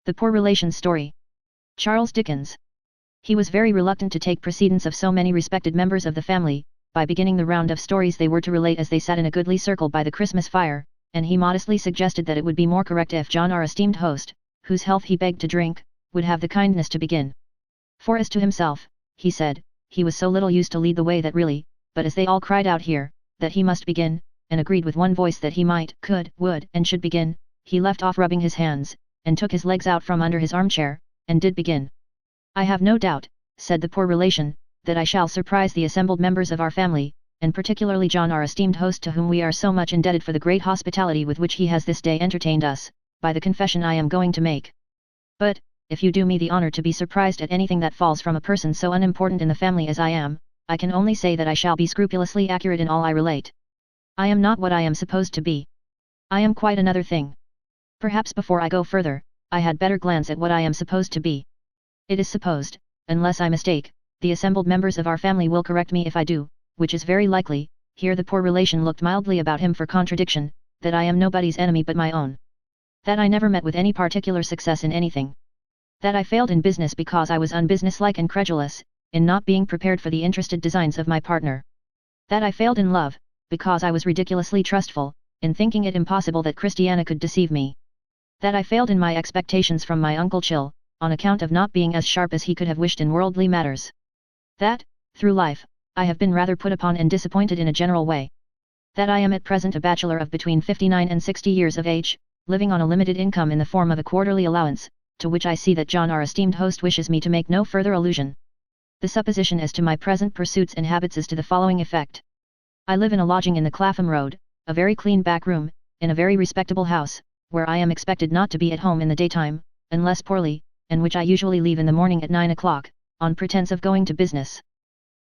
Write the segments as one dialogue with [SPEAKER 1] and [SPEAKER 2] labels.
[SPEAKER 1] The Poor Relations Story. Charles Dickens. He was very reluctant to take precedence of so many respected members of the family, by beginning the round of stories they were to relate as they sat in a goodly circle by the Christmas fire, and he modestly suggested that it would be more correct if John, our esteemed host, whose health he begged to drink, would have the kindness to begin. For as to himself, he said, he was so little used to lead the way that really, but as they all cried out here, that he must begin, and agreed with one voice that he might, could, would, and should begin, he left off rubbing his hands, and took his legs out from under his armchair, and did begin. I have no doubt, said the poor relation, that I shall surprise the assembled members of our family, and particularly John, our esteemed host, to whom we are so much indebted for the great hospitality with which he has this day entertained us, by the confession I am going to make. But, if you do me the honor to be surprised at anything that falls from a person so unimportant in the family as I am, I can only say that I shall be scrupulously accurate in all I relate. I am not what I am supposed to be. I am quite another thing. Perhaps before I go further, I had better glance at what I am supposed to be. It is supposed, unless I mistake, the assembled members of our family will correct me if I do, which is very likely. Here the poor relation looked mildly about him for contradiction, that I am nobody's enemy but my own. That I never met with any particular success in anything. That I failed in business because I was unbusinesslike and credulous, in not being prepared for the interested designs of my partner. That I failed in love, because I was ridiculously trustful, in thinking it impossible that Christiana could deceive me. That I failed in my expectations from my Uncle Chill, on account of not being as sharp as he could have wished in worldly matters. That, through life, I have been rather put upon and disappointed in a general way. That I am at present a bachelor of between 59 and 60 years of age, living on a limited income in the form of a quarterly allowance, to which I see that John, our esteemed host, wishes me to make no further allusion. The supposition as to my present pursuits and habits is to the following effect. I live in a lodging in the Clapham Road, a very clean back room, in a very respectable house, where I am expected not to be at home in the daytime, unless poorly, and which I usually leave in the morning at 9 o'clock, on pretence of going to business.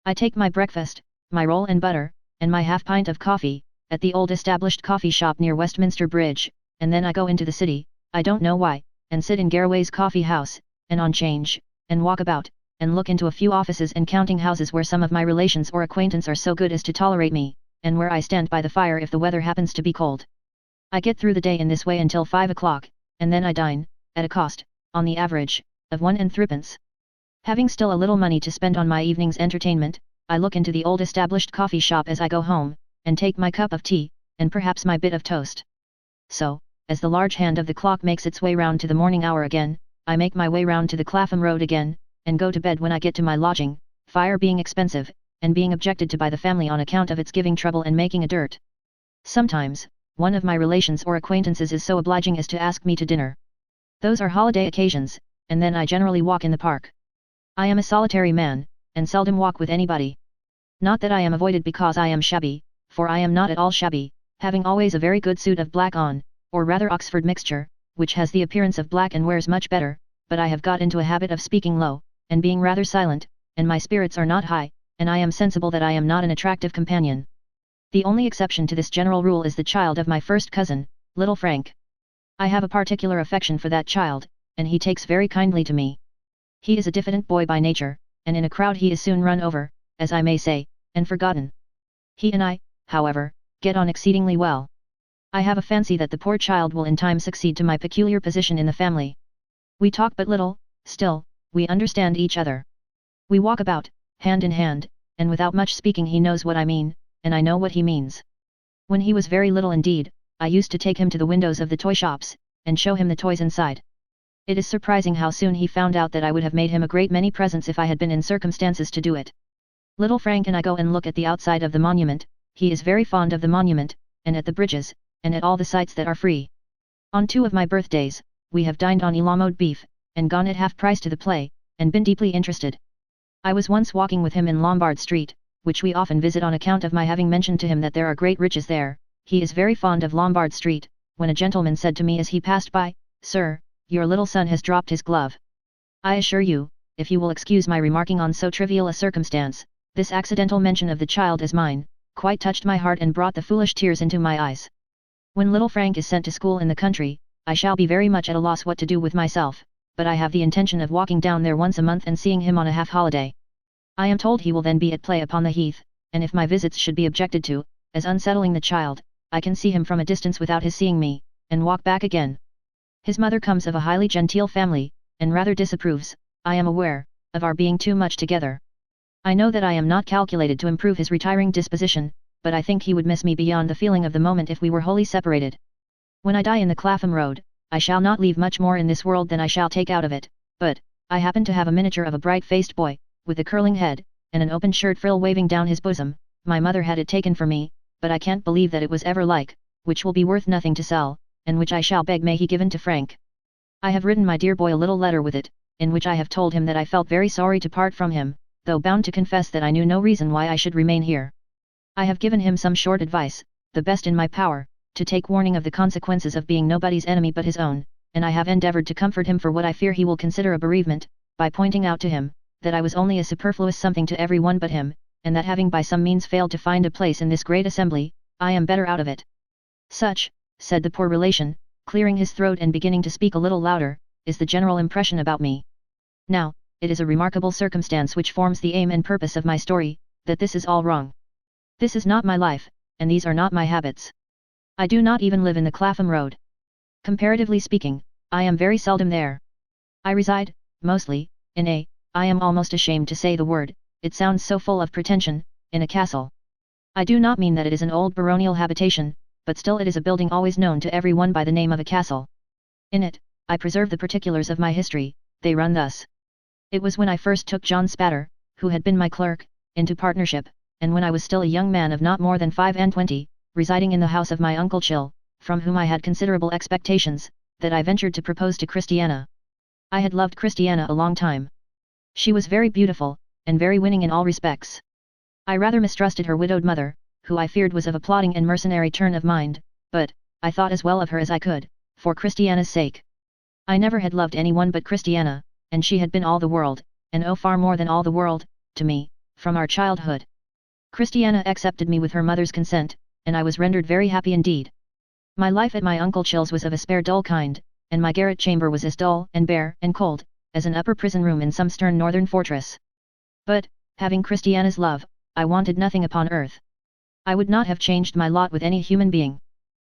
[SPEAKER 1] I take my breakfast, my roll and butter, and my half-pint of coffee, at the old established coffee shop near Westminster Bridge, and then I go into the city, I don't know why, and sit in Garraway's coffee house, and on change, and walk about, and look into a few offices and counting houses where some of my relations or acquaintance are so good as to tolerate me, and where I stand by the fire if the weather happens to be cold. I get through the day in this way until 5 o'clock, and then I dine, at a cost, on the average, of 1 and 3d. Having still a little money to spend on my evening's entertainment, I look into the old established coffee shop as I go home, and take my cup of tea, and perhaps my bit of toast. So, as the large hand of the clock makes its way round to the morning hour again, I make my way round to the Clapham Road again, and go to bed when I get to my lodging, fire being expensive, and being objected to by the family on account of its giving trouble and making a dirt. Sometimes, one of my relations or acquaintances is so obliging as to ask me to dinner. Those are holiday occasions, and then I generally walk in the park. I am a solitary man, and seldom walk with anybody. Not that I am avoided because I am shabby, for I am not at all shabby, having always a very good suit of black on, or rather Oxford mixture, which has the appearance of black and wears much better, but I have got into a habit of speaking low, and being rather silent, and my spirits are not high, and I am sensible that I am not an attractive companion. The only exception to this general rule is the child of my first cousin, little Frank. I have a particular affection for that child, and he takes very kindly to me. He is a diffident boy by nature, and in a crowd he is soon run over, as I may say, and forgotten. He and I, however, get on exceedingly well. I have a fancy that the poor child will in time succeed to my peculiar position in the family. We talk but little, still, we understand each other. We walk about, hand in hand, and without much speaking he knows what I mean, and I know what he means. When he was very little indeed, I used to take him to the windows of the toy shops, and show him the toys inside. It is surprising how soon he found out that I would have made him a great many presents if I had been in circumstances to do it. Little Frank and I go and look at the outside of the monument. He is very fond of the monument, and at the bridges, and at all the sights that are free. On 2 of my birthdays, we have dined on Elamode beef, and gone at half price to the play, and been deeply interested. I was once walking with him in Lombard Street, which we often visit on account of my having mentioned to him that there are great riches there. He is very fond of Lombard Street, when a gentleman said to me as he passed by, "Sir, your little son has dropped his glove." I assure you, if you will excuse my remarking on so trivial a circumstance, this accidental mention of the child as mine, quite touched my heart and brought the foolish tears into my eyes. When little Frank is sent to school in the country, I shall be very much at a loss what to do with myself, but I have the intention of walking down there once a month and seeing him on a half-holiday. I am told he will then be at play upon the heath, and if my visits should be objected to, as unsettling the child, I can see him from a distance without his seeing me, and walk back again. His mother comes of a highly genteel family, and rather disapproves, I am aware, of our being too much together. I know that I am not calculated to improve his retiring disposition, but I think he would miss me beyond the feeling of the moment if we were wholly separated. When I die in the Clapham Road, I shall not leave much more in this world than I shall take out of it, but, I happen to have a miniature of a bright-faced boy, with a curling head, and an open shirt frill waving down his bosom. My mother had it taken for me, but I can't believe that it was ever like, which will be worth nothing to sell, and which I shall beg may he given to Frank. I have written my dear boy a little letter with it, in which I have told him that I felt very sorry to part from him, though bound to confess that I knew no reason why I should remain here. I have given him some short advice, the best in my power, to take warning of the consequences of being nobody's enemy but his own, and I have endeavoured to comfort him for what I fear he will consider a bereavement, by pointing out to him, that I was only a superfluous something to every one but him, and that having by some means failed to find a place in this great assembly, I am better out of it. Such, said the poor relation, clearing his throat and beginning to speak a little louder, is the general impression about me. Now, it is a remarkable circumstance which forms the aim and purpose of my story, that this is all wrong. This is not my life, and these are not my habits. I do not even live in the Clapham Road. Comparatively speaking, I am very seldom there. I reside, mostly, I am almost ashamed to say the word, it sounds so full of pretension, in a castle. I do not mean that it is an old baronial habitation, but still it is a building always known to every one by the name of a castle. In it, I preserve the particulars of my history, they run thus. It was when I first took John Spatter, who had been my clerk, into partnership, and when I was still a young man of not more than 25, residing in the house of my uncle Chill, from whom I had considerable expectations, that I ventured to propose to Christiana. I had loved Christiana a long time. She was very beautiful, and very winning in all respects. I rather mistrusted her widowed mother, who I feared was of a plotting and mercenary turn of mind, but, I thought as well of her as I could, for Christiana's sake. I never had loved anyone but Christiana, and she had been all the world, and oh far more than all the world, to me, from our childhood. Christiana accepted me with her mother's consent, and I was rendered very happy indeed. My life at my uncle Chill's was of a spare dull kind, and my garret chamber was as dull and bare and cold, as an upper prison room in some stern northern fortress. But, having Christiana's love, I wanted nothing upon earth. I would not have changed my lot with any human being.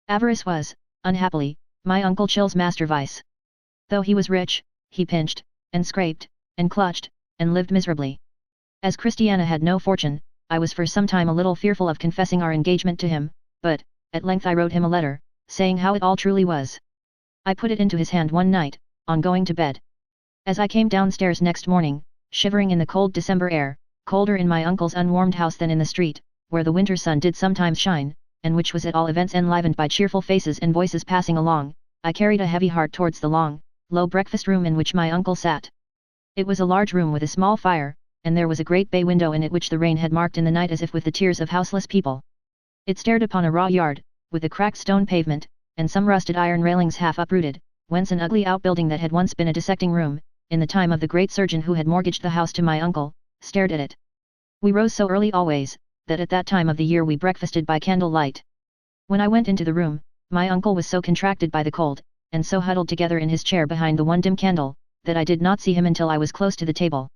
[SPEAKER 1] Avarice was, unhappily, my uncle Chill's master vice. Though he was rich, he pinched, and scraped, and clutched, and lived miserably. As Christiana had no fortune, I was for some time a little fearful of confessing our engagement to him, but, at length I wrote him a letter, saying how it all truly was. I put it into his hand one night, on going to bed. As I came downstairs next morning, shivering in the cold December air, colder in my uncle's unwarmed house than in the street, where the winter sun did sometimes shine, and which was at all events enlivened by cheerful faces and voices passing along, I carried a heavy heart towards the long, low breakfast room in which my uncle sat. It was a large room with a small fire, and there was a great bay window in it which the rain had marked in the night as if with the tears of houseless people. It stared upon a raw yard, with a cracked stone pavement, and some rusted iron railings half uprooted, whence an ugly outbuilding that had once been a dissecting room, in the time of the great surgeon who had mortgaged the house to my uncle, stared at it. We rose so early always, that at that time of the year we breakfasted by candle light. When I went into the room, my uncle was so contracted by the cold, and so huddled together in his chair behind the one dim candle, that I did not see him until I was close to the table.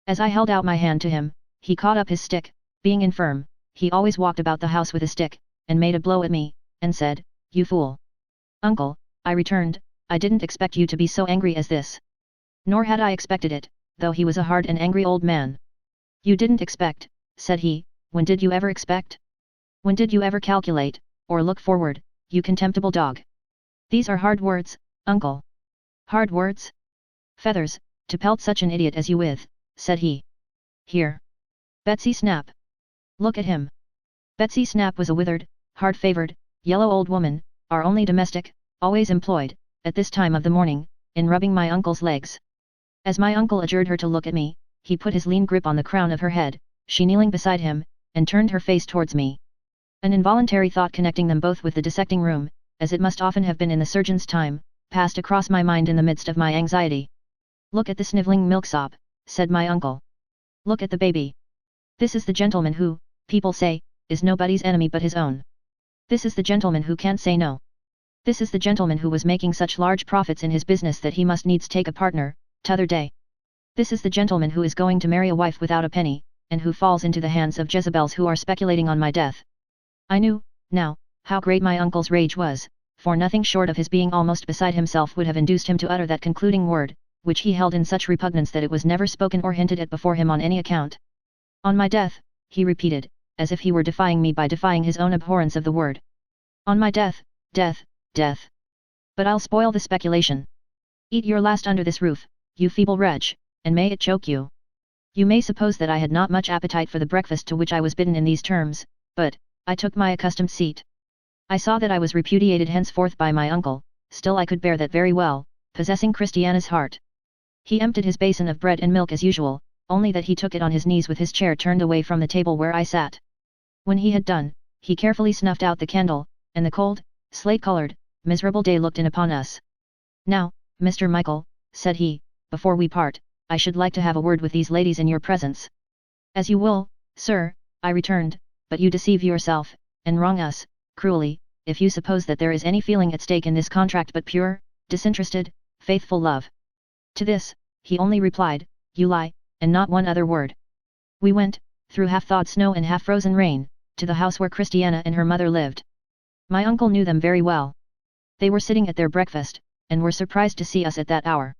[SPEAKER 1] As I held out my hand to him, he caught up his stick, being infirm, he always walked about the house with a stick, and made a blow at me, and said, "You fool." "Uncle," I returned, "I didn't expect you to be so angry as this." Nor had I expected it, though he was a hard and angry old man. "You didn't expect," said he, "when did you ever expect? When did you ever calculate, or look forward, you contemptible dog? These are hard words, uncle." "Hard words? Feathers, to pelt such an idiot as you with," said he. "Here. Betsy Snap. Look at him." Betsy Snap was a withered, hard-favoured, yellow old woman, our only domestic, always employed, at this time of the morning, in rubbing my uncle's legs. As my uncle adjured her to look at me, he put his lean grip on the crown of her head, she kneeling beside him, and turned her face towards me. An involuntary thought connecting them both with the dissecting room, as it must often have been in the surgeon's time, passed across my mind in the midst of my anxiety. "Look at the snivelling milksop," said my uncle. "Look at the baby. This is the gentleman who, people say, is nobody's enemy but his own. This is the gentleman who can't say no. This is the gentleman who was making such large profits in his business that he must needs take a partner, t'other day. This is the gentleman who is going to marry a wife without a penny, and who falls into the hands of Jezebels who are speculating on my death." I knew, now, how great my uncle's rage was, for nothing short of his being almost beside himself would have induced him to utter that concluding word, which he held in such repugnance that it was never spoken or hinted at before him on any account. On my death, he repeated, as if he were defying me by defying his own abhorrence of the word. On my death, death, death. But I'll spoil the speculation. Eat your last under this roof, you feeble wretch, and may it choke you. You may suppose that I had not much appetite for the breakfast to which I was bidden in these terms, but I took my accustomed seat. I saw that I was repudiated henceforth by my uncle, still I could bear that very well, possessing Christiana's heart. He emptied his basin of bread and milk as usual, only that he took it on his knees with his chair turned away from the table where I sat. When he had done, he carefully snuffed out the candle, and the cold, slate-colored, miserable day looked in upon us. Now, Mr. Michael, said he, before we part, I should like to have a word with these ladies in your presence. As you will, sir, I returned, but you deceive yourself, and wrong us, cruelly, if you suppose that there is any feeling at stake in this contract but pure, disinterested, faithful love. To this, he only replied, you lie, and not one other word. We went, through half-thawed snow and half-frozen rain, to the house where Christiana and her mother lived. My uncle knew them very well. They were sitting at their breakfast, and were surprised to see us at that hour.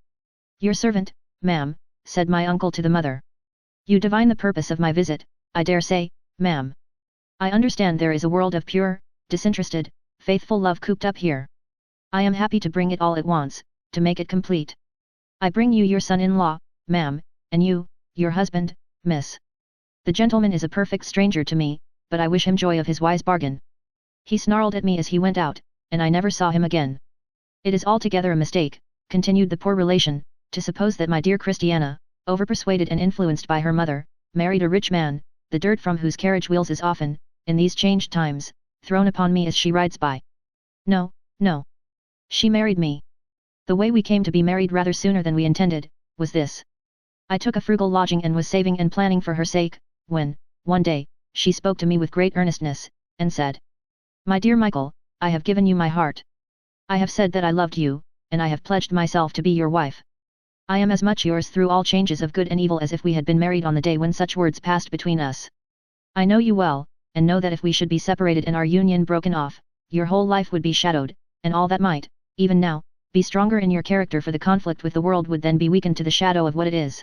[SPEAKER 1] Your servant, ma'am, said my uncle to the mother. You divine the purpose of my visit, I dare say, ma'am. I understand there is a world of pure, disinterested, faithful love cooped up here. I am happy to bring it all at once, to make it complete. I bring you your son-in-law, ma'am, and you, your husband, miss. The gentleman is a perfect stranger to me, but I wish him joy of his wise bargain. He snarled at me as he went out, and I never saw him again. It is altogether a mistake, continued the poor relation, to suppose that my dear Christiana, overpersuaded and influenced by her mother, married a rich man, the dirt from whose carriage wheels is often, in these changed times, thrown upon me as she rides by. No, no. She married me. The way we came to be married rather sooner than we intended, was this. I took a frugal lodging and was saving and planning for her sake, when, one day, she spoke to me with great earnestness, and said, my dear Michael, I have given you my heart. I have said that I loved you, and I have pledged myself to be your wife. I am as much yours through all changes of good and evil as if we had been married on the day when such words passed between us. I know you well, and know that if we should be separated and our union broken off, your whole life would be shadowed, and all that might, even now, be stronger in your character for the conflict with the world would then be weakened to the shadow of what it is.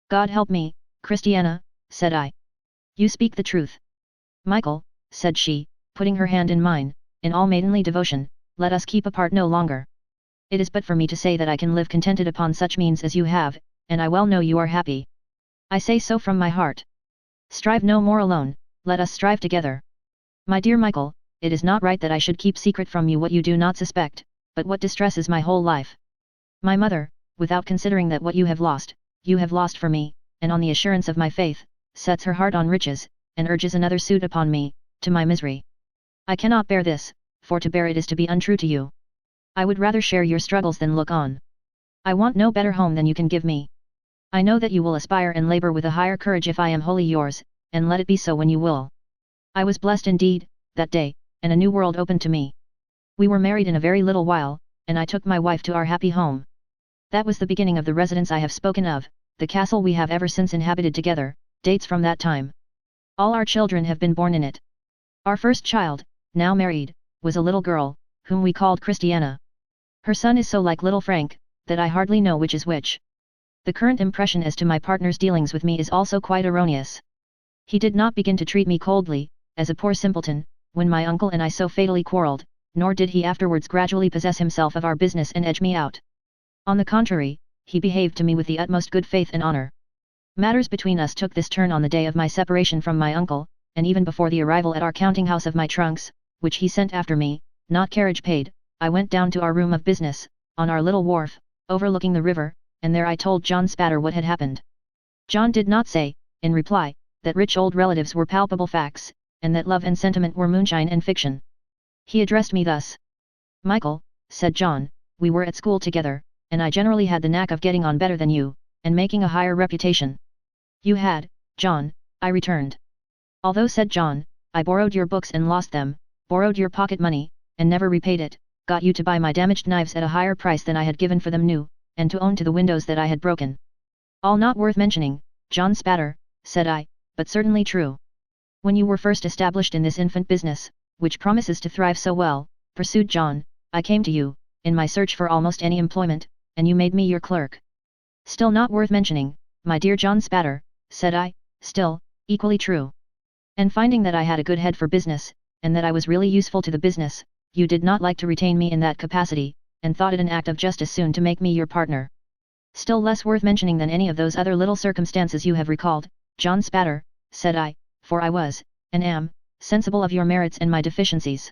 [SPEAKER 1] God help me, Christiana, said I. You speak the truth. Michael, said she, putting her hand in mine, in all maidenly devotion, let us keep apart no longer. It is but for me to say that I can live contented upon such means as you have, and I well know you are happy. I say so from my heart. Strive no more alone, let us strive together. My dear Michael, it is not right that I should keep secret from you what you do not suspect, but what distresses my whole life. My mother, without considering that what you have lost for me, and on the assurance of my faith, sets her heart on riches, and urges another suit upon me, to my misery. I cannot bear this, for to bear it is to be untrue to you. I would rather share your struggles than look on. I want no better home than you can give me. I know that you will aspire and labor with a higher courage if I am wholly yours, and let it be so when you will. I was blessed indeed, that day, and a new world opened to me. We were married in a very little while, and I took my wife to our happy home. That was the beginning of the residence I have spoken of, the castle we have ever since inhabited together, dates from that time. All our children have been born in it. Our first child, now married, was a little girl, whom we called Christiana. Her son is so like little Frank, that I hardly know which is which. The current impression as to my partner's dealings with me is also quite erroneous. He did not begin to treat me coldly, as a poor simpleton, when my uncle and I so fatally quarrelled, nor did he afterwards gradually possess himself of our business and edge me out. On the contrary, he behaved to me with the utmost good faith and honour. Matters between us took this turn on the day of my separation from my uncle, and even before the arrival at our counting house of my trunks, which he sent after me, not carriage paid, I went down to our room of business, on our little wharf, overlooking the river, and there I told John Spatter what had happened. John did not say, in reply, that rich old relatives were palpable facts, and that love and sentiment were moonshine and fiction. He addressed me thus. Michael, said John, we were at school together, and I generally had the knack of getting on better than you, and making a higher reputation. You had, John, I returned. Although, said John, I borrowed your books and lost them, borrowed your pocket money, and never repaid it, got you to buy my damaged knives at a higher price than I had given for them new, and to own to the windows that I had broken. All not worth mentioning, John Spatter, said I, but certainly true. When you were first established in this infant business, which promises to thrive so well, pursued John, I came to you, in my search for almost any employment, and you made me your clerk. Still not worth mentioning, my dear John Spatter, said I, still, equally true. And finding that I had a good head for business, and that I was really useful to the business, you did not like to retain me in that capacity, and thought it an act of justice soon to make me your partner. Still less worth mentioning than any of those other little circumstances you have recalled, John Spatter, said I, for I was, and am, sensible of your merits and my deficiencies.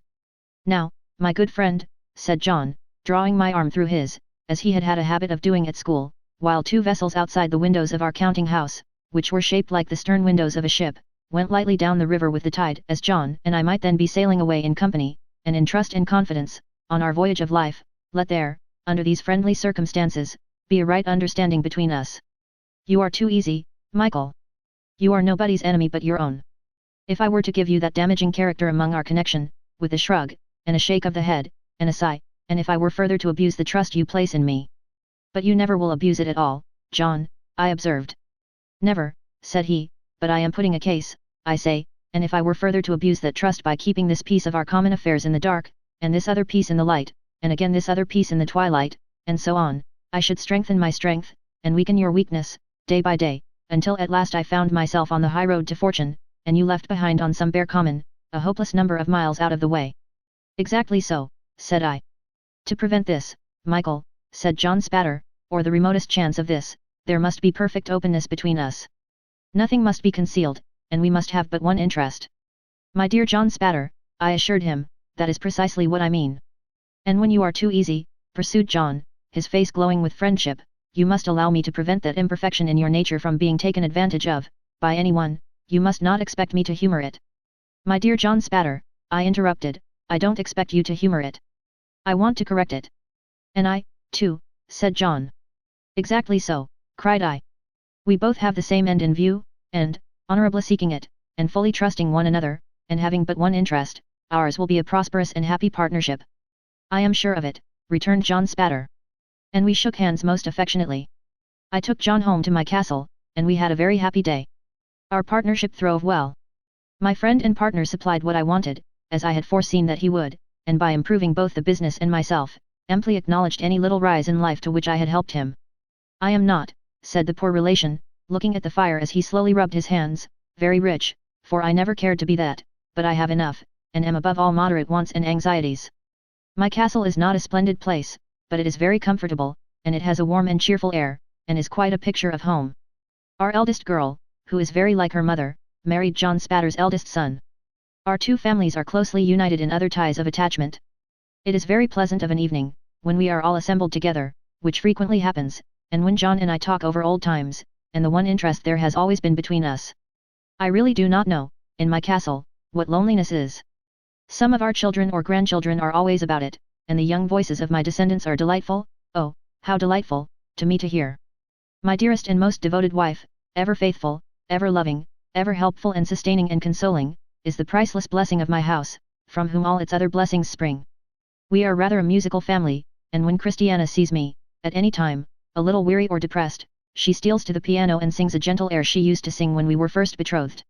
[SPEAKER 1] Now, my good friend, said John, drawing my arm through his, as he had had a habit of doing at school, while two vessels outside the windows of our counting house, which were shaped like the stern windows of a ship, went lightly down the river with the tide, as John and I might then be sailing away in company, and in trust and confidence, on our voyage of life. Let there, under these friendly circumstances, be a right understanding between us. You are too easy, Michael. You are nobody's enemy but your own. If I were to give you that damaging character among our connection, with a shrug, and a shake of the head, and a sigh, and if I were further to abuse the trust you place in me. But you never will abuse it at all, John, I observed. Never, said he, but I am putting a case, I say, and if I were further to abuse that trust by keeping this piece of our common affairs in the dark, and this other piece in the light, and again this other piece in the twilight, and so on, I should strengthen my strength, and weaken your weakness, day by day, until at last I found myself on the high road to fortune, and you left behind on some bare common, a hopeless number of miles out of the way. Exactly so, said I. To prevent this, Michael, said John Spatter, or the remotest chance of this, there must be perfect openness between us. Nothing must be concealed, and we must have but one interest. My dear John Spatter, I assured him, that is precisely what I mean. And when you are too easy, pursued John, his face glowing with friendship, you must allow me to prevent that imperfection in your nature from being taken advantage of, by anyone. You must not expect me to humor it. My dear John Spatter, I interrupted, I don't expect you to humor it. I want to correct it. And I, too, said John. Exactly so, cried I. We both have the same end in view, and, honorably seeking it, and fully trusting one another, and having but one interest, ours will be a prosperous and happy partnership. I am sure of it, returned John Spatter. And we shook hands most affectionately. I took John home to my castle, and we had a very happy day. Our partnership throve well. My friend and partner supplied what I wanted, as I had foreseen that he would, and by improving both the business and myself, amply acknowledged any little rise in life to which I had helped him. I am not, said the poor relation, looking at the fire as he slowly rubbed his hands, very rich, for I never cared to be that, but I have enough, and am above all moderate wants and anxieties. My castle is not a splendid place, but it is very comfortable, and it has a warm and cheerful air, and is quite a picture of home. Our eldest girl, who is very like her mother, married John Spatter's eldest son. Our two families are closely united in other ties of attachment. It is very pleasant of an evening, when we are all assembled together, which frequently happens, and when John and I talk over old times, and the one interest there has always been between us. I really do not know, in my castle, what loneliness is. Some of our children or grandchildren are always about it, and the young voices of my descendants are delightful, oh, how delightful, to me to hear. My dearest and most devoted wife, ever faithful, ever loving, ever helpful and sustaining and consoling, is the priceless blessing of my house, from whom all its other blessings spring. We are rather a musical family, and when Christiana sees me, at any time, a little weary or depressed, she steals to the piano and sings a gentle air she used to sing when we were first betrothed.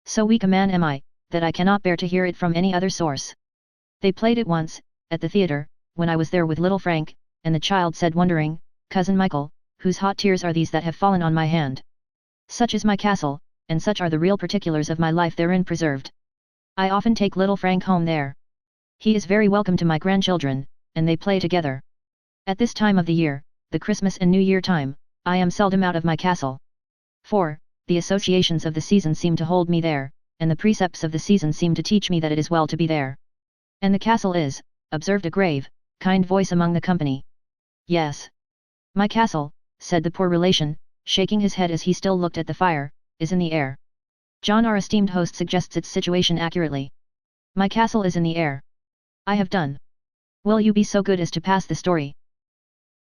[SPEAKER 1] So weak a man am I, that I cannot bear to hear it from any other source. They played it once, at the theatre, when I was there with little Frank, and the child said wondering, Cousin Michael, whose hot tears are these that have fallen on my hand? Such is my castle, and such are the real particulars of my life therein preserved. I often take little Frank home there. He is very welcome to my grandchildren, and they play together. At this time of the year, the Christmas and New Year time, I am seldom out of my castle. For, the associations of the season seem to hold me there, and the precepts of the season seem to teach me that it is well to be there. And the castle is, observed a grave, kind voice among the company. Yes. My castle, said the poor relation, shaking his head as he still looked at the fire, is in the air. John, our esteemed host, suggests its situation accurately. My castle is in the air. I have done. Will you be so good as to pass the story?